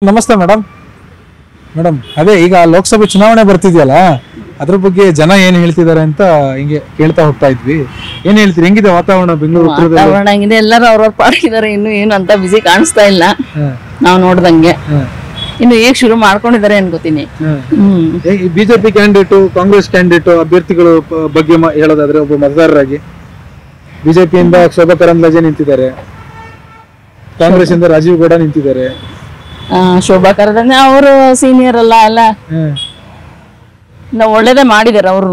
ನಮಸ್ತೆ ಮೇಡಮ್. ಅದೇ ಈಗ ಲೋಕಸಭೆ ಚುನಾವಣೆ ಬರ್ತಿದೆಯಲ್ಲ, ಅದ್ರ ಬಗ್ಗೆ ಜನ ಏನ್ ಹೇಳ್ತಿದ್ದಾರೆ ಅಂತ ಹಿಂಗೆ ಕೇಳ್ತಾ ಹೋಗ್ತಾ ಇದ್ವಿ. ಏನ್ ಹೇಳ್ತೀರಿ, ಹೆಂಗಿದೆ ವಾತಾವರಣ ಬೆಂಗಳೂರು ಉತ್ತರದಲ್ಲಿ? ವಾತಾವರಣ ಹೆಂಗಿದೆ, ಎಲ್ಲರೂ ಅವ್ರವ್ರ ಪಾಡಿದ್ದಾರೆ. ಇನ್ನು ಏನು ಅಂತ ಬಿಸಿ ಕಾಣಿಸ್ತಾ ಇಲ್ಲ ನಾವು ನೋಡ್ದಂಗೆ. ಇನ್ನು ಈಗ ಶುರು ಮಾಡ್ಕೊಂಡಿದ್ದಾರೆ ಅನ್ಕೋತೀನಿ. ಬಿಜೆಪಿ ಕ್ಯಾಂಡಿಡೇಟ್, ಕಾಂಗ್ರೆಸ್ ಕ್ಯಾಂಡಿಡೇಟ್ ಅಭ್ಯರ್ಥಿಗಳು ಬಗ್ಗೆ ಹೇಳೋದಾದ್ರೆ, ಒಬ್ಬ ಮತದಾರರಾಗಿ ಬಿಜೆಪಿಯಿಂದ ಶೋಭಾ ಕರಂದ್ಲಾಜೆ ನಿಂತಿದ್ದಾರೆ, ಕಾಂಗ್ರೆಸ್ ಇಂದ ರಾಜೀವ್ ಗೌಡ ನಿಂತಿದ್ದಾರೆ. ಶೋಭಾ ಕರಂದ್ಲಾಜೆ ಅವರು ಸೀನಿಯರ್ ಅಲ್ಲ ನಾವು ಒಳ್ಳೇದೇ ಮಾಡಿದಾರೆ ಅವರು.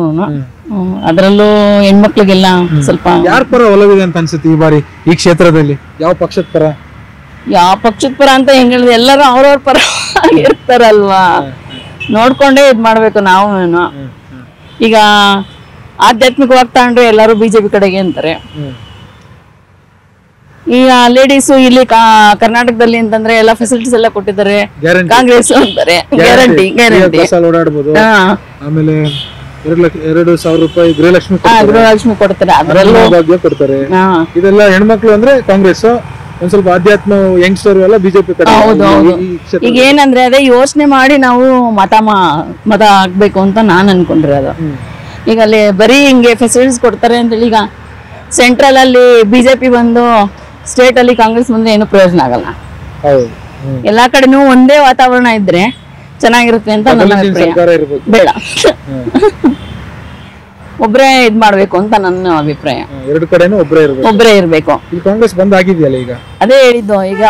ಅದ್ರಲ್ಲೂ ಹೆಣ್ಮಕ್ಳಿಗೆಲ್ಲ ಸ್ವಲ್ಪ ಯಾರ ಪರ ಒಲವಿದೆ ಅಂತ ಅನ್ಸುತ್ತೆ ಈ ಬಾರಿ ಈ ಕ್ಷೇತ್ರದಲ್ಲಿ? ಯಾವ ಪಕ್ಷದ ಪರ? ಯಾವ ಪಕ್ಷದ ಪರ ಅಂತ ಹೆಂಗ್ ಹೇಳಿದ್ರೆ, ಎಲ್ಲರೂ ಅವ್ರವ್ರ ಪರ ಇರ್ತಾರಲ್ವಾ, ನೋಡ್ಕೊಂಡೇ ಇದ್ ಮಾಡ್ಬೇಕು ನಾವು. ಈಗ ಆಧ್ಯಾತ್ಮಿಕವಾಗಿ ತಗೊಂಡ್ರೆ ಎಲ್ಲರೂ ಬಿಜೆಪಿ ಕಡೆಗೆ ಅಂತಾರೆ. ಈಗ ಲೇಡೀಸು ಇಲ್ಲಿ ಕರ್ನಾಟಕದಲ್ಲಿ ಅಂತಂದ್ರೆ ಎಲ್ಲ ಫೆಸಿಲಿಟೀಸ್ ಎಲ್ಲ ಕೊಟ್ಟಿದ್ದಾರೆ. ಕಾಂಗ್ರೆಸ್ ಅಂತಾರೆ ಗ್ಯಾರಂಟಿ ಆಮೇಲೆ 2,000 ರೂಪಾಯಿ ಗೃಹಲಕ್ಷ್ಮಿ ಕೊಡ್ತಾರೆ. ಅದರಲ್ಲೂ ಕೊಡ್ತಾರೆ. ಇದೆಲ್ಲ ಹೆಣ್ಮಕ್ಳು ಅಂದ್ರೆ ಕಾಂಗ್ರೆಸ್, ಒಂದ್ ಸ್ವಲ್ಪ ಆಧ್ಯಾತ್ಮ ಯಂಗ್ಸ್ಟರ್ ಎಲ್ಲ ಬಿಜೆಪಿ ಕಡೆ. ಈಗ ಏನಂದ್ರೆ ಅದೇ ಯೋಚನೆ ಮಾಡಿ ನಾವು ಮತ ಹಾಕ್ಬೇಕು ಅಂತ ನಾನ್ ಅನ್ಕೊಂಡ್ರೆ ಅದು. ಈಗ ಅಲ್ಲಿ ಬರೀ ಹಿಂಗೆ ಫೆಸಿಲಿಟೀಸ್ ಕೊಡ್ತಾರೆ ಅಂತೇಳಿ, ಈಗ ಸೆಂಟ್ರಲ್ ಅಲ್ಲಿ ಬಿಜೆಪಿ ಬಂದು ಸ್ಟೇಟ್ ಅಲ್ಲಿ ಕಾಂಗ್ರೆಸ್ ಬಂದ್ರೆ ಏನು ಪ್ರಯೋಜನ ಆಗಲ್ಲ. ಎಲ್ಲಾ ಕಡೆನೂ ಒಂದೇ ವಾತಾವರಣ ಇದ್ರೆ ಚೆನ್ನಾಗಿರುತ್ತೆ ಅಂತ ನನ್ನ ಅಭಿಪ್ರಾಯ. ಬೇಡ, ಒಬ್ರೇ ಇದ್ ಮಾಡ್ಬೇಕು ಅಂತ ನನ್ನ ಅಭಿಪ್ರಾಯ. ಎರಡು ಕಡೆನೂ ಒಬ್ರೇ ಇರ್ಬೇಕು. ಕಾಂಗ್ರೆಸ್ ಬಂದ್ ಆಗಿದೆಯಲ್ಲ ಈಗ, ಅದೇ ಹೇಳಿದ್ದು. ಈಗ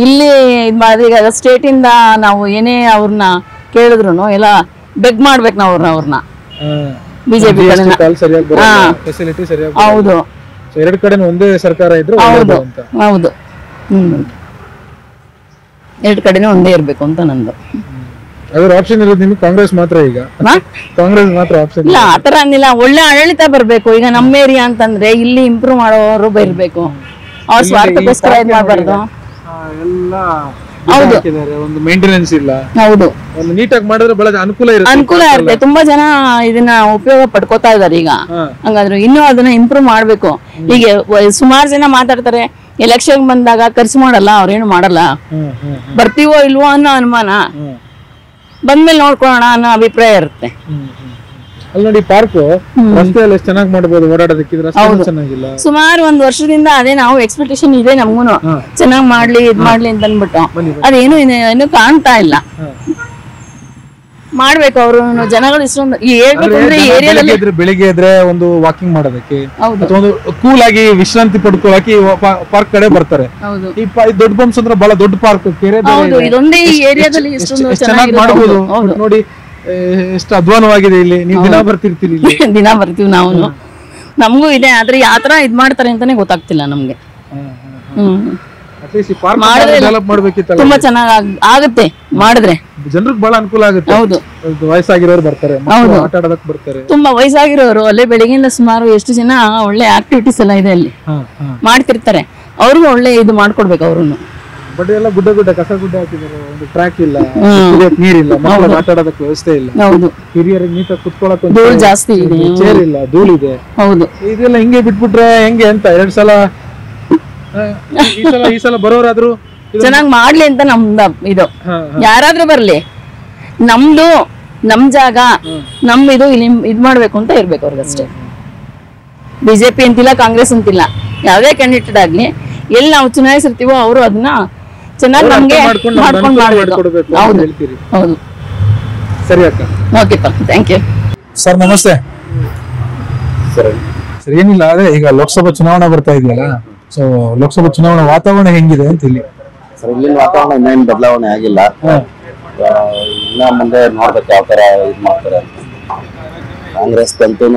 ಇಲ್ಲಿ ಇದ್ ಮಾಡಿದ್ರೆ, ಈಗ ಸ್ಟೇಟ್ ಇಂದ ನಾವು ಏನೇ ಅವ್ರನ್ನ ಕೇಳಿದ್ರು ಎಲ್ಲ ಬೆಗ್ ಮಾಡ್ಬೇಕು ನಾವು ಅವ್ರನ್ನ ಬಿಜೆಪಿ. ಹೌದು, ಎರಡು ಕಡೆ ಒಂದೇ ಸರ್ಕಾರ ಇದ್ರೆ ಹೌದು. ಎರಡು ಕಡೆನೂ ಒಂದೇ ಇರ್ಬೇಕು ಅಂತ ನಂದು. ಅದ್ರ ಆಪ್ಷನ್ ಇರೋದು ನಿಮ್ಗೆ ಕಾಂಗ್ರೆಸ್ ಮಾತ್ರ. ಈಗ ಕಾಂಗ್ರೆಸ್ ಮಾತ್ರ ಆಪ್ಷನ್ ಇಲ್ಲ, ಆತರ ಅನ್ನಿಲ್ಲ. ಒಳ್ಳೆ ಆಡಳಿತ ಬರ್ಬೇಕು. ಈಗ ನಮ್ಮ ಏರಿಯಾ ಅಂತಂದ್ರೆ ಇಲ್ಲಿ ಇಂಪ್ರೂವ್ ಮಾಡೋರು ಬರ್ಬೇಕು. ಅವ್ರ ಸ್ವಾರ್ಥಕ್ಕೋಸ್ಕರ ಇದ್ ಮಾಡ್ಬಾರ್ದು. ಹೌದು, ಒಂದು ಮೇಂಟೆನೆನ್ಸ್ ಇಲ್ಲ. ಹೌದು, ಒಂದು ನೀಟಾಗಿ ಮಾಡಿದ್ರೆ ಬಹಳ ಅನುಕೂಲ ಇರುತ್ತೆ. ತುಂಬಾ ಜನ ಇದನ್ನ ಉಪಯೋಗ ಪಡ್ಕೋತಾ ಇದಾರೆ ಈಗ. ಹಂಗಾದ್ರೆ ಇನ್ನೂ ಅದನ್ನ ಇಂಪ್ರೂವ್ ಮಾಡ್ಬೇಕು. ಈಗ ಸುಮಾರು ಜನ ಮಾತಾಡ್ತಾರೆ, ಎಲೆಕ್ಷನ್ ಬಂದಾಗ ಖರ್ಚು ಮಾಡಲ್ಲ, ಅವ್ರೇನು ಮಾಡಲ್ಲ, ಬರ್ತೀವೋ ಇಲ್ವೋ ಅನ್ನೋ ಅನುಮಾನ, ಬಂದ್ಮೇಲೆ ನೋಡ್ಕೊಳ್ಳೋಣ ಅನ್ನೋ ಅಭಿಪ್ರಾಯ ಇರುತ್ತೆ. ಅಲ್ಲಿ ನೋಡಿ, ಪಾರ್ಕ್ ರಸ್ತೆಯಲ್ಲಿ ಎಷ್ಟು ಚೆನ್ನಾಗಿ ಮಾಡಬಹುದು, ಓಡಾಡೋದಕ್ಕೆ ಚೆನ್ನಾಗಿಲ್ಲ. ಸುಮಾರು ಒಂದು ವರ್ಷದಿಂದ ಅದೇ ನಾವು ಎಕ್ಸ್ಪೆಕ್ಟೇಷನ್ ಇದೆ ನಮ್ಗೂನು, ಚೆನ್ನಾಗಿ ಮಾಡ್ಲಿ ಇದ್ ಮಾಡ್ಲಿ ಅಂತ ಅಂದ್ಬಿಟ್ಟು. ಅದೇನು ಏನು ಕಾಣ್ತಾ ಇಲ್ಲ. ಮಾಡ್ಬೇಕು ಅವರು ಜನಗಳು. ಇಷ್ಟೊಂದು ಹೇಳ್ಬೇಕು ಅಂದ್ರೆ ಏರಿಯಾದಲ್ಲಿ ಬೆಳಿಗ್ಗೆ ಇದ್ರೆ ಒಂದು ವಾಕಿಂಗ್ ಮಾಡೋದಕ್ಕೆ, ಒಂದು ಕೂಲ್ ಆಗಿ ವಿಶ್ರಾಂತಿ ಪಡ್ಕೊಳ್ಳಕ್ಕೆ ಪಾರ್ಕ್ ಕಡೆ ಬರ್ತಾರೆ. ಈ ದೊಡ್ಡ ಬಂಪ್ಸ್ ಅಂದ್ರೆ ಬಹಳ ದೊಡ್ಡ ಪಾರ್ಕ್, ಕೆರೆ. ಇದೊಂದೇ ಈ ಏರಿಯಾದಲ್ಲಿ ಚೆನ್ನಾಗಿ ಮಾಡಬಹುದು ನೋಡಿ. ಎಷ್ಟು ಅಧ್ವಾನವಾಗಿದೆ ಇಲ್ಲಿ. ನೀವು ದಿನ ಬರ್ತಿರ್ತೀರಿ? ದಿನ ಬರ್ತೀವಿ ನಾವು. ನಮಗೂ ಇದೆ, ಆದ್ರೆ ಯಾತರ ಇದ್ ಮಾಡ್ತಾರೆ ಅಂತಾನೆ ಗೊತ್ತಾಗ್ತಿಲ್ಲ ನಮ್ಗೆ. ತುಂಬಾ ಚೆನ್ನಾಗ್ ಆಗುತ್ತೆ ಮಾಡಿದ್ರೆ, ಜನರಿಗೆ ಬಹಳ ಅನುಕೂಲ ಆಗುತ್ತೆ. ಹೌದು, ವಯಸ್ಸಾಗಿರೋರು ಬರ್ತಾರೆ, ಆಟ ಆಡೋದಕ್ಕೆ ಬರ್ತಾರೆ. ತುಂಬಾ ವಯಸ್ಸಾಗಿರೋರು ಅಲ್ಲೇ ಬೆಳಗ್ಗೆಯಿಂದ ಸುಮಾರು ಎಷ್ಟು ಜನ ಒಳ್ಳೆ ಆಕ್ಟಿವಿಟೀಸ್ ಎಲ್ಲ ಇದೆ ಅಲ್ಲಿ ಮಾಡ್ತಿರ್ತಾರೆ. ಅವ್ರಿಗೂ ಒಳ್ಳೆ ಇದು ಮಾಡ್ಕೊಡ್ಬೇಕು ಅವ್ರನ್ನು. ಬಟ್ ಎಲ್ಲ ಗುಡ್ಡ ಕಸ ಗುಡ್ಡ ಹಾಕಿದ್ದಾರೆ, ಒಂದು ಟ್ರ್ಯಾಕ್ ಇಲ್ಲ, ನೀರಿಲ್ಲ, ಮಕ್ಕಳು ಆಟ ಆಡೋದಕ್ಕೆ ವ್ಯವಸ್ಥೆ ಇಲ್ಲ. ಹೌದು, ಹಿರಿಯರಿಗೆ ನೀಟಾಗಿ ಕುತ್ಕೊಳ್ಳೋಕೆ ಧೂಳು ಜಾಸ್ತಿ ಇದೆ, ಚೇರ್ ಇಲ್ಲ, ಧೂಳಿದೆ. ಹೌದು, ಇದೆಲ್ಲ ಹಿಂಗೆ ಬಿಟ್ಬಿಟ್ರೆ ಹೆಂಗೆ ಅಂತ. 2 ಸಲ ಈ ಸಲ ಬರೋರಾದ್ರು ಚೆನ್ನಾಗ್ ಮಾಡ್ಲಿ ಅಂತ ನಮ್ದ ಇದು. ಯಾರಾದ್ರೂ ಬರ್ಲಿ, ನಮ್ದು ನಮ್ ಜಾಗ, ನಮ್ ಇದು ಇಲ್ಲಿ ಇದ್ ಮಾಡ್ಬೇಕು ಅಂತ ಇರ್ಬೇಕು ಅವ್ರಿಗಷ್ಟೇ. ಬಿಜೆಪಿ ಅಂತಿಲ್ಲ, ಕಾಂಗ್ರೆಸ್ ಅಂತಿಲ್ಲ, ಯಾವ್ದೇ ಕ್ಯಾಂಡಿಡೇಟ್ ಆಗ್ಲಿ, ಎಲ್ಲಿ ನಾವು ಚುನಾಯಿಸಿರ್ತೀವೋ ಅವರು ಅದನ್ನ ಚೆನ್ನಾಗಿ ನಮ್ಗೆ ಮಾಡ್ಕೊಂಡು ಮಾಡ್ಬೇಕು. ಹೌದು, ಹೌದು. ಸರಿ ಅಕ್ಕ, ಓಕೆ, ಥ್ಯಾಂಕ್ ಯು ಸರ್. ನಮಸ್ತೆ ಸರ್. ಏನಿಲ್ಲ, ಅದೇ ಈಗ ಲೋಕಸಭಾ ಚುನಾವಣೆ ಬರ್ತಾ ಇದೆಯಲ್ಲ, ಸೊ ಲೋಕಸಭಾ ಚುನಾವಣಾ ವಾತಾವರಣ ಹೆಂಗಿದೆ ಅಂತ ಇಲ್ಲಿ? ಸರ್, ಇಲ್ಲಿನ ವಾತಾವರಣ ಇನ್ನೇನು ಬದಲಾವಣೆ ಆಗಿಲ್ಲ. ಇನ್ನ ಮುಂದೆ ನೋಡ್ಬೇಕು ಯಾವ ತರ ಇದು ಮಾಡ್ತಾರೆ ಅಂತ. ಕಾಂಗ್ರೆಸ್ ಅಂತೂ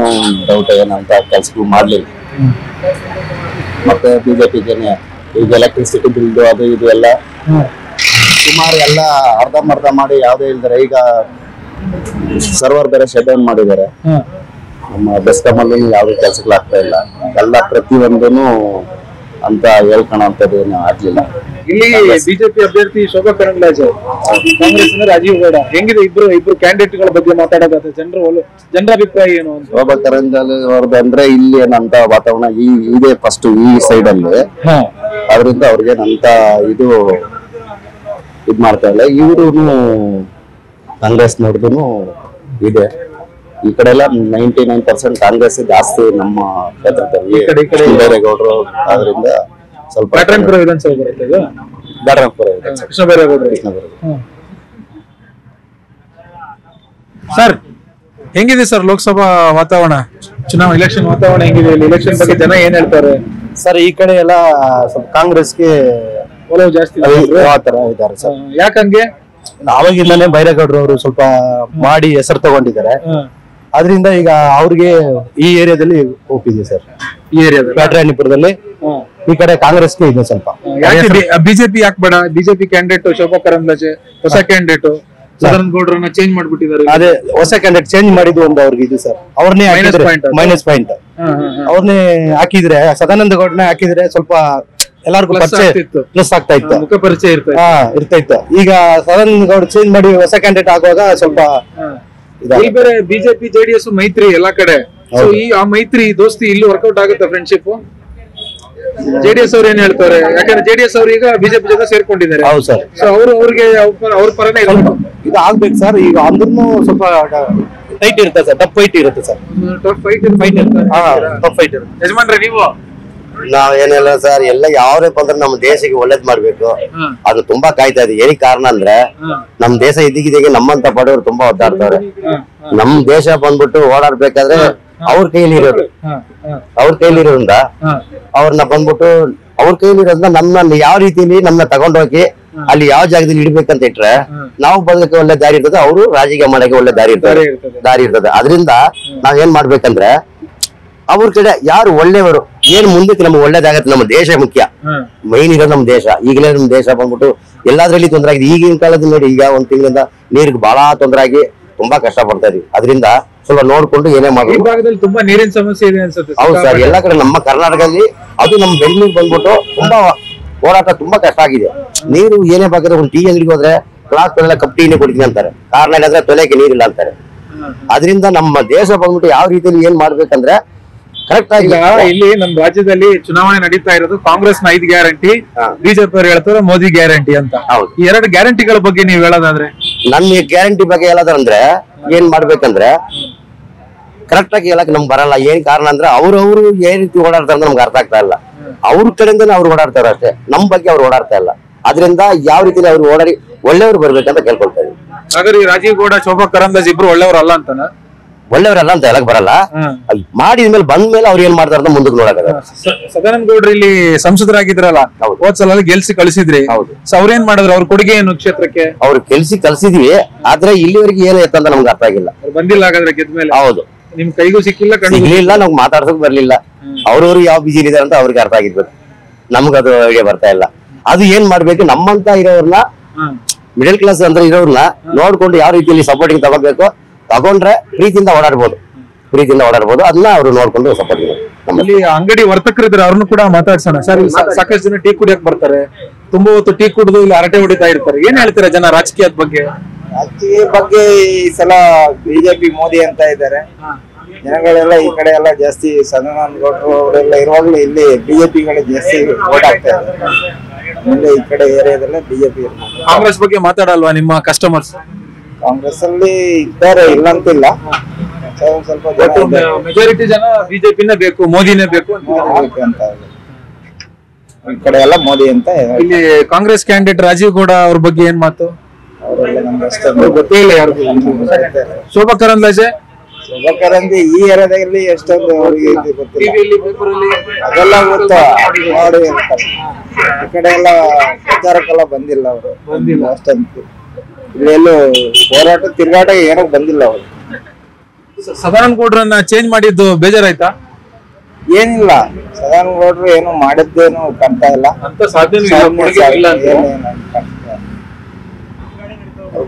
ಡೌಟ್ ಏನಂತ ಕೆಲ್ಸಗಳು ಮಾಡ್ಲಿಲ್ಲ. ಮತ್ತೆ ಬಿಜೆಪಿಗೆ ಈಗ ಎಲೆಕ್ಟ್ರಿಸಿಟಿ ಬಿಲ್ದು ಅದು ಇದು ಎಲ್ಲ ಸುಮಾರು ಎಲ್ಲ ಅರ್ಧಂಬರ್ಧ ಮಾಡಿ ಯಾವ್ದೇ ಇಲ್ದಾರೆ. ಈಗ ಸರ್ವರ್ ಬೇರೆ ಶಟ್ ಡೌನ್ ಮಾಡಿದ್ದಾರೆ. ನಮ್ಮ ಬೆಸ್ಕಾಂ ಅಲ್ಲಿ ಯಾವ್ದು ಕೆಲ್ಸಗಳಾಗ್ತಾ ಇಲ್ಲ. ಎಲ್ಲ ಪ್ರತಿಯೊಂದೂ ಅಂತ ಹೇಳ್ಕೊಳ್ಳೋಂಥದ್ದು ಏನು ಆಗ್ಲಿಲ್ಲ. ಇಲ್ಲಿ ಬಿಜೆಪಿ ಅಭ್ಯರ್ಥಿ ಶೋಭಾ ಕರಂದ್ಲಾಜೆ, ಕಾಂಗ್ರೆಸ್ ರಾಜೀವ್ ಗೌಡ, ಹೆಂಗಿದೆ ಇಬ್ರು ಕ್ಯಾಂಡಿಡೇಟ್ ಗಳ ಬಗ್ಗೆ ಮಾತಾಡೋದಾದ್ರೆ ಜನರ ಅಭಿಪ್ರಾಯ ಏನು? ಶೋಭಾ ಕರಂದ್ಲಾಜೆ ಅವ್ರದ್ದು ಅಂದ್ರೆ ಇಲ್ಲಿ ಏನಂತ ವಾತಾವರಣ ಇದೆ ಫಸ್ಟ್ ಈ ಸೈಡ್ ಅಲ್ಲಿ, ಅದರಿಂದ ಅವ್ರಿಗೆ ಅಂತ ಇದು ಇದ್ ಮಾಡ್ತಾ ಇಲ್ಲ. ಇವರು ಕಾಂಗ್ರೆಸ್ ನೋಡಿದ್ರು ಇದೆ. ಈ ಕಡೆ ಎಲ್ಲ 99% ಕಾಂಗ್ರೆಸ್ ಜಾಸ್ತಿ ನಮ್ಮ ಕ್ಷೇತ್ರದಲ್ಲಿ. ಬೈರೇಗೌಡರು ಆದ್ರಿಂದ ಸ್ವಲ್ಪ ಬ್ಯಾಟರಾಯನಪುರ ವಿಧಾನಸಭೆ ಬರುತ್ತೆ ಇದು. ಬ್ಯಾಟರಾಯನಪುರ ಇದೆ. ಕೃಷ್ಣ ಬೈರೇಗೌಡರು. ಸರ್ ಹೆಂಗಿದೆ ಸರ್ ಲೋಕಸಭಾ ವಾತಾವರಣ, ಚುನಾವಣೆ ಎಲೆಕ್ಷನ್ ವಾತಾವರಣ ಹೆಂಗಿದೆ? ಇಲ್ಲಿ ಎಲೆಕ್ಷನ್ ಬಗ್ಗೆ ಜನ ಏನ್ ಹೇಳ್ತಾರೆ ಸರ್? ಈ ಕಡೆ ಎಲ್ಲ ಸ್ವಲ್ಪ ಕಾಂಗ್ರೆಸ್ಗೆ ಒಲವು ಜಾಸ್ತಿ ತರ ಇದ್ದಾರೆ ಸರ್. ಯಾಕಂಗೆ? ಅವಾಗಿಂದಾನೇ ಬೈರೇಗೌಡರು ಅವರು ಸ್ವಲ್ಪ ಮಾಡಿ ಹೆಸರು ತಗೊಂಡಿದ್ದಾರೆ. ಅದರಿಂದ ಈಗ ಅವ್ರಿಗೆ ಈ ಏರಿಯಾದಲ್ಲಿ ಒಪ್ಪಿದೆ ಸರ್. ಈ ಏರಿಯಾದಲ್ಲಿ ಬ್ಯಾಟರಾಯನಪುರದಲ್ಲಿ ಈ ಕಡೆ ಕಾಂಗ್ರೆಸ್ಗೆ ಇದೆ ಸ್ವಲ್ಪ. ಬಿಜೆಪಿ ಯಾಕೆ ಬೇಡ? ಬಿಜೆಪಿ ಕ್ಯಾಂಡಿಡೇಟ್ ಶೋಭಾ ಕರಂದ್ಲಾಜೆ ಹೊಸ ಕ್ಯಾಂಡಿಡೇಟ್, ಸದಾನಂದ ಗೌಡ್ರನ್ನ ಚೇಂಜ್ ಮಾಡ್ಬಿಟ್ಟಿದ್ದಾರೆ. ಅದೇ ಹೊಸ ಕ್ಯಾಂಡಿಡೇಟ್ ಚೇಂಜ್ ಮಾಡಿದ್ದು ಒಂದು ಅವ್ರಿಗೆ ಇದು ಸರ್. ಅವ್ರನ್ನೇ ಮೈನಸ್ ಪಾಯಿಂಟ್ ಅವ್ರನ್ನೇ ಹಾಕಿದ್ರೆ, ಸದಾನಂದ ಗೌಡ್ರನ್ನ ಹಾಕಿದ್ರೆ ಸ್ವಲ್ಪ ಎಲ್ಲಾರ್ಗು ಪ್ಲಸ್ ಆಗ್ತಾ ಇತ್ತು, ಮುಖ ಪರಿಚಯ ಇರ್ತಾ ಇತ್ತು. ಈಗ ಸದಾನಂದ ಗೌಡ್ ಚೇಂಜ್ ಮಾಡಿ ಹೊಸ ಕ್ಯಾಂಡಿಡೇಟ್ ಆಗುವಾಗ ಸ್ವಲ್ಪ ಬೇರೆ ಬಿಜೆಪಿ ಜೆಡಿಎಸ್ ಮೈತ್ರಿ ಎಲ್ಲಾ ಕಡೆ. ಆ ಮೈತ್ರಿ ದೋಸ್ತಿ ಇಲ್ಲಿ ವರ್ಕೌಟ್ ಆಗುತ್ತೆ, ಫ್ರೆಂಡ್ಶಿಪ್. ಜೆಡಿಎಸ್ ಅವ್ರು ಏನ್ ಹೇಳ್ತಾರೆ? ಯಾಕಂದ್ರೆ ಜೆಡಿಎಸ್ ಅವ್ರು ಈಗ ಬಿಜೆಪಿ ಜೊತೆ ಸೇರ್ಕೊಂಡಿದ್ದಾರೆ. ಹೌದು ಸರ್. ಸೊ ಅವ್ರಿಗೆ ಅವ್ರ ಪರನೇ ಇದು ಆಗ್ಬೇಕು ಸರ್. ಈಗ ಅಂದ್ರೂ ಸ್ವಲ್ಪ ಟೈಟ್ ಇರುತ್ತೆ ಸರ್, ಟಫ್ ಫೈಟ್ ಇರುತ್ತೆ ಸರ್. ಟಫ್ ಫೈಟ್ ಇರುತ್ತೆ. ಯಜಮಾನ್ರೆ ನೀವು? ನಾವೇನಿಲ್ಲ ಸರ್, ಎಲ್ಲ ಯಾವ್ದೇ ಬಂದ್ರೆ ನಮ್ಮ ದೇಶಕ್ಕೆ ಒಳ್ಳೇದ್ ಮಾಡ್ಬೇಕು, ಅದು ತುಂಬಾ ಕಾಯ್ತಾ ಇದೆ. ಏನಕ್ಕೆ ಕಾರಣ ಅಂದ್ರೆ ನಮ್ ದೇಶ ಇದೀಗಿದೀಗೆ ನಮ್ಮಂತ ಬಡವರು ತುಂಬಾ ಒದ್ದಾಡ್ತಾರೆ. ನಮ್ ದೇಶ ಬಂದ್ಬಿಟ್ಟು ಓಡಾಡ್ಬೇಕಾದ್ರೆ ಅವ್ರ ಕೈಲಿರೋದ್ರಿಂದ ಅವ್ರನ್ನ ಬಂದ್ಬಿಟ್ಟು ಅವ್ರ ಕೈಲಿರೋದ್ರಿಂದ ನಮ್ಮನ್ನ ಯಾವ ರೀತಿಲಿ ನಮ್ಮನ್ನ ತಗೊಂಡೋಗಿ ಅಲ್ಲಿ ಯಾವ ಜಾಗದಲ್ಲಿ ಇಡ್ಬೇಕಂತ ಇಟ್ರೆ ನಾವು ಬದುಕಕ್ಕೆ ಒಳ್ಳೆ ದಾರಿ ಇರ್ತದೆ, ಅವರು ರಾಜಕೀಯ ಮಾಡಕ್ಕೆ ಒಳ್ಳೆ ದಾರಿ ಇರ್ತದೆ. ಅದರಿಂದ ನಾವ್ ಏನ್ ಮಾಡ್ಬೇಕಂದ್ರೆ ಅವ್ರ ಕಡೆ ಯಾರು ಒಳ್ಳೆಯವರು ಏನ್ ಮುಂದಕ್ಕೆ ನಮ್ಗೆ ಒಳ್ಳೇದಾಗತ್ತೆ. ನಮ್ಮ ದೇಶ ಮುಖ್ಯ, ಮೈನ್ ಇರೋದು ನಮ್ಮ ದೇಶ. ಈಗಲೇ ನಮ್ ದೇಶ ಬಂದ್ಬಿಟ್ಟು ಎಲ್ಲಾದ್ರಲ್ಲಿ ತೊಂದರೆ ಆಗಿದೆ. ಈಗಿನ ಕಾಲದಲ್ಲಿ ನೋಡಿ, ಈಗ ಒಂದ್ ತಿಂಗಳಿಂದ ನೀರಿಗೆ ಬಹಳ ತೊಂದರೆ ಆಗಿ ತುಂಬಾ ಕಷ್ಟ ಪಡ್ತಾ ಇದೀವಿ. ಅದರಿಂದ ಸ್ವಲ್ಪ ನೋಡ್ಕೊಂಡು ಏನೇ ಮಾಡಬೇಕು. ತುಂಬಾ ನೀರಿನ ಸಮಸ್ಯೆ ಇದೆ ಅನ್ಸುತ್ತೆ. ಹೌದು ಸರ್, ಎಲ್ಲಾ ಕಡೆ ನಮ್ಮ ಕರ್ನಾಟಕದಲ್ಲಿ ಅದು ನಮ್ಮ ಬೆಂಗಳೂರು ಬಂದ್ಬಿಟ್ಟು ತುಂಬಾ ಹೋರಾಟ ತುಂಬಾ ಕಷ್ಟ ಆಗಿದೆ. ನೀರು ಏನೇ ಬೇಕಾದ್ರೆ ಒಂದು ಟೀ ಅಂಗಡಿಗೆ ಹೋದ್ರೆ ಗ್ಲಾಸ್ ತೊಳೆಲ್ಲ ಕಪ್ ಟೀನೇ ಕೊಡ್ತೀನಿ ಅಂತಾರೆ. ಕಾರಣ ಏನಂದ್ರೆ ತೊಲೆಗೆ ನೀರಿಲ್ಲ ಅಂತಾರೆ. ಅದರಿಂದ ನಮ್ಮ ದೇಶ ಬಂದ್ಬಿಟ್ಟು ಯಾವ ರೀತಿಯಲ್ಲಿ ಏನ್ ಮಾಡ್ಬೇಕಂದ್ರೆ ಕರೆಕ್ಟ್ ಆಗಿ ಇಲ್ಲಿ ನಮ್ಮ ರಾಜ್ಯದಲ್ಲಿ ಚುನಾವಣೆ ನಡೀತಾ ಇರೋದು ಕಾಂಗ್ರೆಸ್ ನ 5 ಗ್ಯಾರಂಟಿ, ಬಿಜೆಪಿ ಅವರು ಹೇಳ್ತಾರೆ ಮೋದಿ ಗ್ಯಾರಂಟಿ ಅಂತ. ಈ 2 ಗ್ಯಾರಂಟಿಗಳ ಬಗ್ಗೆ ನೀವು ಹೇಳೋದಾದ್ರೆ? ನನ್ನ ಗ್ಯಾರಂಟಿ ಬಗ್ಗೆ ಹೇಳೋದಂದ್ರೆ ಏನ್ ಮಾಡ್ಬೇಕಂದ್ರೆ ಕರೆಕ್ಟ್ ಆಗಿ ಹೇಳಕ್ ನಮ್ಗೆ ಬರಲ್ಲ. ಏನ್ ಕಾರಣ ಅಂದ್ರೆ ಅವ್ರವ್ರು ಏನ್ ರೀತಿ ಓಡಾಡ್ತಾರೆ ನಮ್ಗೆ ಅರ್ಥ ಆಗ್ತಾ ಇಲ್ಲ. ಅವ್ರ ಕಡೆಯಿಂದಾನೆ ಅವ್ರು ಓಡಾಡ್ತಾರೆ ಅಷ್ಟೇ, ನಮ್ ಬಗ್ಗೆ ಅವ್ರು ಓಡಾಡ್ತಾ ಇಲ್ಲ. ಅದರಿಂದ ಯಾವ ರೀತಿ ಅವ್ರು ಓಡಾಡಿ ಒಳ್ಳೆಯವ್ರು ಬರ್ಬೇಕಂತ ಕೇಳ್ಕೊಳ್ತಾ ಇದೀವಿ. ಹಾಗಾದ್ರೆ ರಾಜೀವ್ ಗೌಡ, ಶೋಭಾ ಕರಂದ್ಲಾಜೆ ಇಬ್ರು ಒಳ್ಳೆಯವರಲ್ಲ ಅಂತಾನ? ಒಳ್ಳೆಯವರಲ್ಲ ಅಂತ ಹೇಳಕ್ ಬರಲ್ಲ. ಮಾಡಿದ್ಮೇಲೆ ಬಂದ್ಮೇಲೆ ಅವ್ರು ಏನ್ ಮಾಡ್ತಾರ ಅಂತ ಮುಂದಕ್ಕೆ ನೋಡಕ. ಸದಾನಂದ ಗೌಡ್ರು ಇಲ್ಲಿ ಸಂಸದರಾಗಿದ್ರಲ್ಲ, ಹೋದ್ಸಲ ಗೆಲ್ಸಿ ಕಳಿಸಿದ್ರಿ. ಅವ್ರೇನ್ ಮಾಡಿದ್ರು? ಅವ್ರ ಕೊಡುಗೆ ಏನು ಕ್ಷೇತ್ರಕ್ಕೆ? ಅವ್ರು ಕೆಲ್ಸಿ ಕಳ್ಸಿದ್ವಿ, ಆದ್ರೆ ಇಲ್ಲಿವರೆಗೆ ಏನು ಎತ್ತಂತ ನಮ್ಗೆ ಅರ್ಥ ಆಗಿಲ್ಲ. ಬಂದಿಲ್ಲ ಹಾಗಾದ್ರೆ ಗೆದ್ಮೇಲೆ? ಹೌದು, ನಿಮ್ ಕೈಗೂ ಸಿಕ್ಕಿಲ್ಲ, ಸಿಗ್ಲಿಲ್ಲ, ನಮ್ಗೆ ಮಾತಾಡ್ಸಕ್ ಬರ್ಲಿಲ್ಲ. ಅವ್ರವ್ರು ಯಾವ ಬಿಜಿ ಇದಾರೆ ಅಂತ ಅವ್ರಿಗೆ ಅರ್ಥ ಆಗಿರ್ಬೇಕು, ನಮ್ಗದು ಐಡಿಯಾ ಬರ್ತಾ ಇಲ್ಲ. ಅದು ಏನ್ ಮಾಡ್ಬೇಕು, ನಮ್ಮಂತ ಇರೋರ್ನ ಮಿಡಲ್ ಕ್ಲಾಸ್ ಅಂದ್ರೆ ಇರೋರ್ನ ನೋಡ್ಕೊಂಡು ಯಾವ ರೀತಿಯಲ್ಲಿ ಸಪೋರ್ಟಿಂಗ್ ತಗೋಬೇಕು, ತಗೊಂಡ್ರೆ ಪ್ರೀತಿಯಿಂದ ಓಡಾಡ್ಬೋದು. ಅದನ್ನ ಅವ್ರು ನೋಡ್ಕೊಂಡು ಸಪೋರ್ಟ್ ಮಾಡಿ. ಇಲ್ಲಿ ಅಂಗಡಿ ವರ್ತಕರಿದ್ರೆ ಅವ್ರನ್ನು ಕೂಡ ಮಾತಾಡ್ಸೋಣ ಸರ್. ಸಾಕಷ್ಟು ಜನ ಟೀ ಕುಡಿಯಕ್ ಬರ್ತಾರೆ, ತುಂಬಾ ಹೊತ್ತು ಟೀ ಕುಡಿದು ಇಲ್ಲಿ ಹರಟೆ ಹೊಡಿತಾ ಇರ್ತಾರೆ. ಏನ್ ಹೇಳ್ತಾರೆ ಜನ ರಾಜಕೀಯದ ಬಗ್ಗೆ? ರಾಜಕೀಯ ಬಗ್ಗೆ ಈ ಸಲ ಬಿಜೆಪಿ ಮೋದಿ ಅಂತ ಇದ್ದಾರೆ. ಜನಗಳೆಲ್ಲ ಈ ಕಡೆ ಎಲ್ಲ ಜಾಸ್ತಿ ಸದಾನಂದ ಗೌಡರು ಅವರೆಲ್ಲ ಇರುವಾಗಲೂ ಇಲ್ಲಿ ಬಿಜೆಪಿಗಳು ಜಾಸ್ತಿ ಓಟ್ ಆಗ್ತಾ ಇದ್ದಾರೆ. ಮುಂದೆ ಈ ಕಡೆ ಏರಿಯಾದಲ್ಲೇ ಬಿಜೆಪಿ. ಕಾಂಗ್ರೆಸ್ ಬಗ್ಗೆ ಮಾತಾಡಲ್ವಾ ನಿಮ್ಮ ಕಸ್ಟಮರ್ಸ್? ಕಾಂಗ್ರೆಸ್ ಅಲ್ಲಿ ಇದ್ದಾರೆ, ಇಲ್ಲ ಅಂತಿಲ್ಲ. ಸ್ವಲ್ಪ ಮೆಜಾರಿಟಿ ಜನ ಬಿಜೆಪಿನೇ ಬೇಕು, ಮೋದಿನೇ ಬೇಕು ಅಂತ ಈ ಕಡೆ ಎಲ್ಲ ಮೋದಿ ಅಂತ. ಇಲ್ಲಿ ಕಾಂಗ್ರೆಸ್ ಕ್ಯಾಂಡಿಡೇಟ್ ರಾಜೀವ್ ಗೌಡ ಅವ್ರ ಬಗ್ಗೆ ಏನ್ ಮಾತು? ಅವರೆಲ್ಲ ನಮ್ಗೆ ಅಷ್ಟೊಂದು ಗೊತ್ತೇ ಇಲ್ಲ ಯಾರಿಗೂ. ಶೋಭಾ ಕರಂದ್ಲಾಜೆ ಈ ಏರಿಯಾದಲ್ಲಿ ಎಷ್ಟೊಂದು ಅವ್ರಿಗೆ ಗೊತ್ತಿಲ್ಲ, ಅದೆಲ್ಲ ಗೊತ್ತ ನೋಡಿ ಹೇಳ್ತಾರೆ. ಈ ಕಡೆ ಎಲ್ಲ ಪ್ರಚಾರಕ್ಕೆಲ್ಲ ಬಂದಿಲ್ಲ, ಅವರು ಬಂದಿಲ್ಲ ಅಷ್ಟೊಂದು. ಇಲ್ಲೆಲ್ಲೂ ಹೋರಾಟ ತಿರುಗಾಟ ಏನೋ ಬಂದಿಲ್ಲ ಅವರು. ಸದಾನಂದ ಗೌಡ್ರನ್ನ ಚೇಂಜ್ ಮಾಡಿದ್ದು ಬೇಜಾರಾಯ್ತಾ? ಏನಿಲ್ಲ, ಸದಾನಂದ ಗೌಡ್ರು ಏನು ಮಾಡಿದ್ದೇನು ಕಾಣ್ತಾ ಇಲ್ಲ.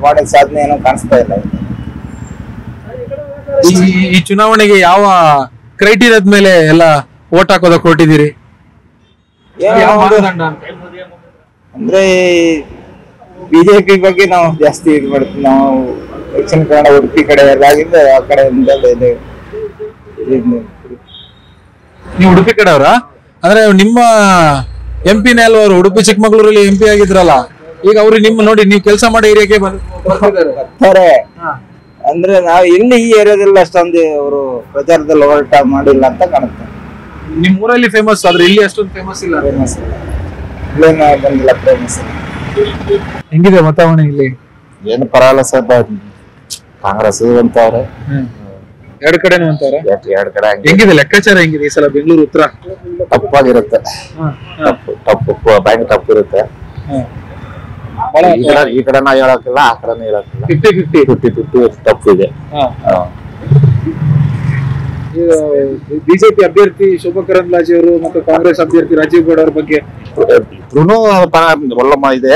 ಮಾಡಿದ ಸಾಧನೆ ಏನೋ ಕಾಣಿಸ್ತಾ ಇಲ್ಲ. ಈ ಚುನಾವಣೆಗೆ ಯಾವ ಕ್ರೈಟೀರಿಯಾದ ಮೇಲೆ ಎಲ್ಲ ವೋಟ್ ಹಾಕೋದಕ್ಕೆ ಹೊರಟಿದ್ದೀರಿ? ಅಂದ್ರೆ ಬಿಜೆಪಿ ಬಗ್ಗೆ ನಾವು ಜಾಸ್ತಿ ಇದು ಮಾಡ್ತೀವಿ. ನಾವು ದಕ್ಷಿಣ ಕನ್ನಡ, ಉಡುಪಿ ಕಡೆ ಎಲ್ಲಾಗಿಂದ ಆ ಕಡೆಯಿಂದ. ನೀವು ಉಡುಪಿ ಕಡೆ ಅವರ? ಅಂದ್ರೆ ನಿಮ್ಮ MP ನೇ ಅಲ್ವಾ ಅವರು? ಉಡುಪಿ ಚಿಕ್ಕಮಗಳೂರಲ್ಲಿ MP ಆಗಿದ್ರಲ್ಲ, ಈಗ ಅವ್ರು ನಿಮ್ಮ ನೋಡಿ ನೀವು ಕೆಲಸ ಮಾಡೋ ಏರಿಯಾಗೆ ಬರ್ತಿದ್ದಾರೆ. ಬರ್ತಾರೆ ಅಂದ್ರೆ ನಾವು ಇಲ್ಲಿ ಈ ಏರಿಯಾದಲ್ಲಿ ಅಷ್ಟೊಂದು ಅವರು ಪ್ರಚಾರದಲ್ಲಿ ಹೋರಾಟ ಮಾಡಿಲ್ಲ ಅಂತ ಕಾಣುತ್ತೆ. ನಿಮ್ ಊರಲ್ಲಿ ಫೇಮಸ್ ಆದ್ರೆ ಇಲ್ಲಿ ಅಷ್ಟೊಂದು ಫೇಮಸ್ ಇಲ್ಲ. ಫೇಮಸ್ ಇಲ್ಲೇನ ಬಂದಿಲ್ಲ ಫೇಮಸ್. ಹೆಂಗಿದೆ ವಾತಾವರಣ ಇಲ್ಲಿ? ಏನು ಪರವಾಗಿಲ್ಲ ಸರ್, ಕಾಂಗ್ರೆಸ್ ಅಂತವ್ರೆ, ಎರಡು ಕಡೆನೂ ಅಂತಾರ. ಎರಡ್ ಕಡೆ ಹೆಂಗಿದೆ ಲೆಕ್ಕಾಚಾರ? ಹೆಂಗಿದೆ ಈ ಸಲ ಬೆಂಗಳೂರು ಉತ್ತರ? ತಪ್ಪಾಗಿರುತ್ತೆ, ತಪ್ಪು ಬ್ಯಾಂಕ್ ತಪ್ಪು ಇರುತ್ತೆ. ಈ ಕಡೆ ನಾವು ಹೇಳಕ್ಕಿಲ್ಲ, ಆ ಕಡೆನೂ ಹೇಳಕ್ಕಿಲ್ಲ. 50-50 ತಪ್ಪು ಇದೆ. ಬಿಜೆಪಿ ಅಭ್ಯರ್ಥಿ ಶೋಭಾ ಕರಂದ್ಲಾಜೆ ಅವರು ಮತ್ತು ಕಾಂಗ್ರೆಸ್ ಅಭ್ಯರ್ಥಿ ರಾಜೀವ್ ಗೌಡ ಅವ್ರ ಬಗ್ಗೆ ಒಳ್ಳೆ ಇದೆ.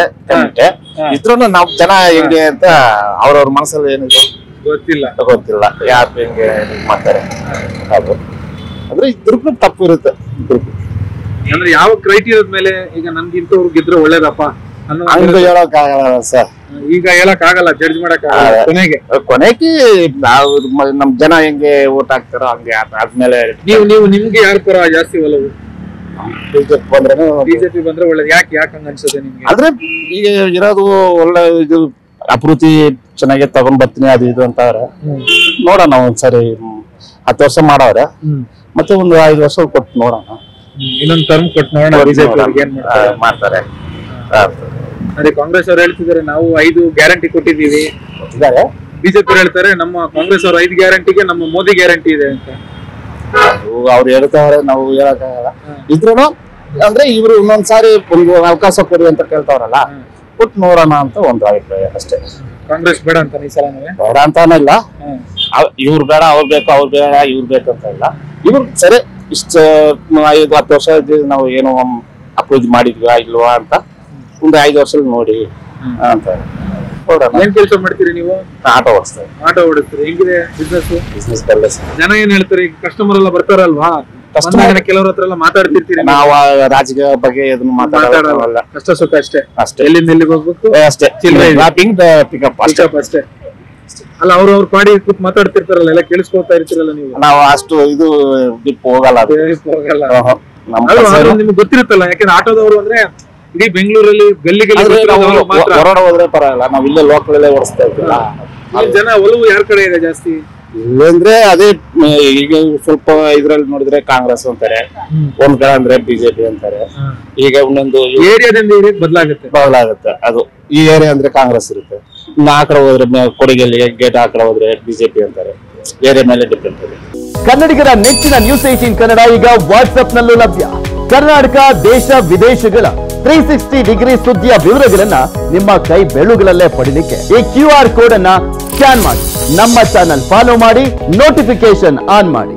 ಇದ್ರೂ ನಾವು ಜನ ಹೆಂಗೆ ಅಂತ ಅವ್ರವ್ರ ಮನಸ್ಸಲ್ಲಿ ಏನಿದೆ ಗೊತ್ತಿಲ್ಲ ಯಾರು ಹೆಂಗೆ ಮಾಡ್ತಾರೆ. ಆದ್ರೆ ಇದ್ರೂ ತಪ್ಪು ಇರುತ್ತೆ. ಅಂದ್ರೆ ಯಾವ ಕ್ರೈಟೀರಿಯಾದ ಮೇಲೆ ಈಗ ನನ್ಗಿಂತವ್ರು ಗೆದ್ರೆ ಒಳ್ಳೇದಪ್ಪ ಹಂಗ ಹೇಳಕ್ ಆಗಲ್ಲ ಸರ್. ಈಗ ಹೇಳಕ್ ಆಗಲ್ಲ, ಜಡ್ಜ್ ಮಾಡಕ್ ಆಗಲ್ಲ. ಕೊನೆಗೆ ನಾವು ನಮ್ ಜನ ಹೆಂಗೆ ಓಟ್ ಹಾಕ್ತಾರೋ ಹಂಗೆ ಆದ್ಮೇಲೆ ನಿಮ್ಗೆ ಯಾರ ಪರ ಜಾಸ್ತಿ ಒಲವು? ಬಿಜೆಪಿ ಬಂದ್ರೆ ಒಳ್ಳೇದು. ಯಾಕೆ ಹಂಗ ಅನ್ಸುತ್ತೆ ನಿಮ್ಗೆ? ಆದ್ರೆ ಈಗ ಇರೋದು ಒಳ್ಳೆ ಇದು ಅಭಿವೃದ್ಧಿ ಚೆನ್ನಾಗಿ ತಗೊಂಡ್ ಬರ್ತೀನಿ ಅದು ಇದು ಅಂತವ್ರೆ. ನೋಡೋಣ ಒಂದ್ಸರಿ 10 ವರ್ಷ ಮಾಡವ್ರೆ, ಮತ್ತೆ ಒಂದು 5 ವರ್ಷ ಕೊಟ್ಟು ನೋಡೋಣ. ಇನ್ನೊಂದು ಟರ್ಮ್ ಕೊಟ್ಟು ನೋಡೋಣ ಬಿಜೆಪಿ ಮಾಡ್ತಾರೆ. ಅದೇ ಕಾಂಗ್ರೆಸ್ ಅವ್ರು ಹೇಳ್ತಿದ್ದಾರೆ ನಾವು 5 ಗ್ಯಾರಂಟಿ ಕೊಟ್ಟಿದ್ದೀವಿ. ಬಿಜೆಪಿ ಹೇಳ್ತಾರೆ ನಮ್ಮ ಕಾಂಗ್ರೆಸ್ ಅವ್ರ 5 ಗ್ಯಾರಂಟಿಗೆ ನಮ್ಮ ಮೋದಿ ಗ್ಯಾರಂಟಿ ಇದೆ ಅಂತ. ಅವ್ರು ಹೇಳ್ತಾವ್ರೆ, ನಾವು ಹೇಳಕ್ಕಾಗಲ್ಲ. ಇದ್ರು ಅಂದ್ರೆ ಇವ್ರು ಇನ್ನೊಂದ್ಸಾರಿ ಒಂದು ಅವಕಾಶ ಕೊಡಿ ಅಂತ ಕೇಳ್ತಾವ್ರಲ್ಲ, ಕೊಟ್ಟು ನೋಡೋಣ ಅಂತ ಒಂದು ಅಭಿಪ್ರಾಯ ಅಷ್ಟೇ. ಕಾಂಗ್ರೆಸ್ ಬೇಡ ಅಂತ ಈ ಸಲ ಬೇಡ ಅಂತಾನಿಲ್ಲ, ಇವ್ರು ಬೇಡ ಅವ್ರು ಬೇಕು, ಅವ್ರು ಬೇಡ ಇವ್ರು ಬೇಕಂತ ಇಲ್ಲ. ಇವ್ರು ಸರಿ ಇಷ್ಟ 5-10 ವರ್ಷ ನಾವು ಏನು ಅಪ್ರೋಚ್ ಮಾಡಿದ್ವಾ ಇಲ್ವಾ ಅಂತ ಒಂದು 5 ವರ್ಷ ನೋಡಿ ಅಂತ. ಏನ್ ಕೆಲಸ ಮಾಡ್ತೀರಿ ನೀವು? ಆಟೋ ಓಡಿಸ್ತಾರೆ. ಆಟೋ ಓಡಿಸ್ತೀರಿ. ಹೆಂಗಿದೆ ಬಿಸ್ನೆಸ್? ಜನ ಏನ್ ಹೇಳ್ತಾರೆ? ಈಗ ಕಸ್ಟಮರ್ ಎಲ್ಲ ಬರ್ತಾರಲ್ವಾ, ಕೆಲವ್ರ ಹತ್ರ ಎಲ್ಲ ಮಾತಾಡ್ತಿರ್ತೀರಿ? ನಾವು ರಾಜಕೀಯ ಬಗ್ಗೆ ಇದನ್ನ ಮಾತಾಡಲ್ಲ, ಕಷ್ಟ ಸುಖ ಅಷ್ಟೇ. ಎಲ್ಲಿಂದ ಎಲ್ಲಿಗೆ ಹೋಗ್ಬೇಕು ಅಷ್ಟೇ, ಪಿಕಪ್ ಅಷ್ಟೇ. ಅಲ್ಲ ಅವ್ರ ಪಾಡಿ ಕೂತ್ ಮಾತಾಡ್ತಿರ್ತಾರಲ್ಲ, ಎಲ್ಲ ಕೇಳಿಸ್ಕೊಳ್ತಾ ಇರ್ತೀರಲ್ಲ ನೀವು? ನಾವು ಅಷ್ಟು ಇದು ಡಿಪ್ ಹೋಗಲ್ಲ. ನಿಮ್ಗೆ ಗೊತ್ತಿರುತ್ತಲ್ಲ, ಯಾಕಂದ್ರೆ ಆಟೋದವರು ಅಂದ್ರೆ ಇಡೀ ಬೆಂಗಳೂರಲ್ಲಿ ಗಲ್ಲಿಗೆ ಹೊರಡ ಹೋದ್ರೆ ಪರವಾಗಿಲ್ಲ, ನಾವ್ ಇಲ್ಲೇ ಲೋಕಲ್ ಅಲ್ಲೇ ಓಡಿಸ್ತಾ ಇರ್ತೀವಿ. ಜನ ಒಲವು ಯಾರ ಕಡೆ ಇದೆ ಜಾಸ್ತಿ? ಇಲ್ಲಂದ್ರೆ ಅದೇ ಈಗ ಸ್ವಲ್ಪ ಇದ್ರಲ್ಲಿ ನೋಡಿದ್ರೆ ಕಾಂಗ್ರೆಸ್ ಅಂತಾರೆ, ಒಂದ್ ಕಡೆ ಅಂದ್ರೆ ಬಿಜೆಪಿ ಅಂತಾರೆ. ಈಗ ಒಂದೊಂದು ಏರಿಯಾದಿಂದ ಏರಿಯಾಕ್ ಬದಲಾಗುತ್ತೆ. ಅದು ಈ ಏರಿಯಾ ಅಂದ್ರೆ ಕಾಂಗ್ರೆಸ್ ಇರುತ್ತೆ, ಇನ್ನು ಆ ಕಡೆ ಹೋದ್ರೆ ಕೊಡಗಲ್ಲಿ ಗೇಟ್ ಆ ಕಡೆ ಹೋದ್ರೆ ಬಿಜೆಪಿ ಅಂತಾರೆ. ಏರಿಯಾ ಮೇಲೆ ಡಿಪೆಂಡ್ ಇದೆ. ಕನ್ನಡಿಗರ ನೆಚ್ಚಿನ ನ್ಯೂಸ್ 18 ಕನ್ನಡ ಈಗ ವಾಟ್ಸ್ಆಪ್ ನಲ್ಲೂ ಲಭ್ಯ. ಕರ್ನಾಟಕ ದೇಶ ವಿದೇಶಗಳ 360 ಡಿಗ್ರಿ ಸುದ್ದಿಯ ವಿವರಗಳನ್ನ ನಿಮ್ಮ ಕೈ ಬೆರಳುಗಳಲ್ಲೇ ಪಡಿಲಿಕ್ಕೆ ಈ QR ಕೋಡ್ ಅನ್ನ ಸ್ಕ್ಯಾನ್ ಮಾಡಿ, ನಮ್ಮ ಚಾನಲ್ ಫಾಲೋ ಮಾಡಿ, ನೋಟಿಫಿಕೇಶನ್ ಆನ್ ಮಾಡಿ.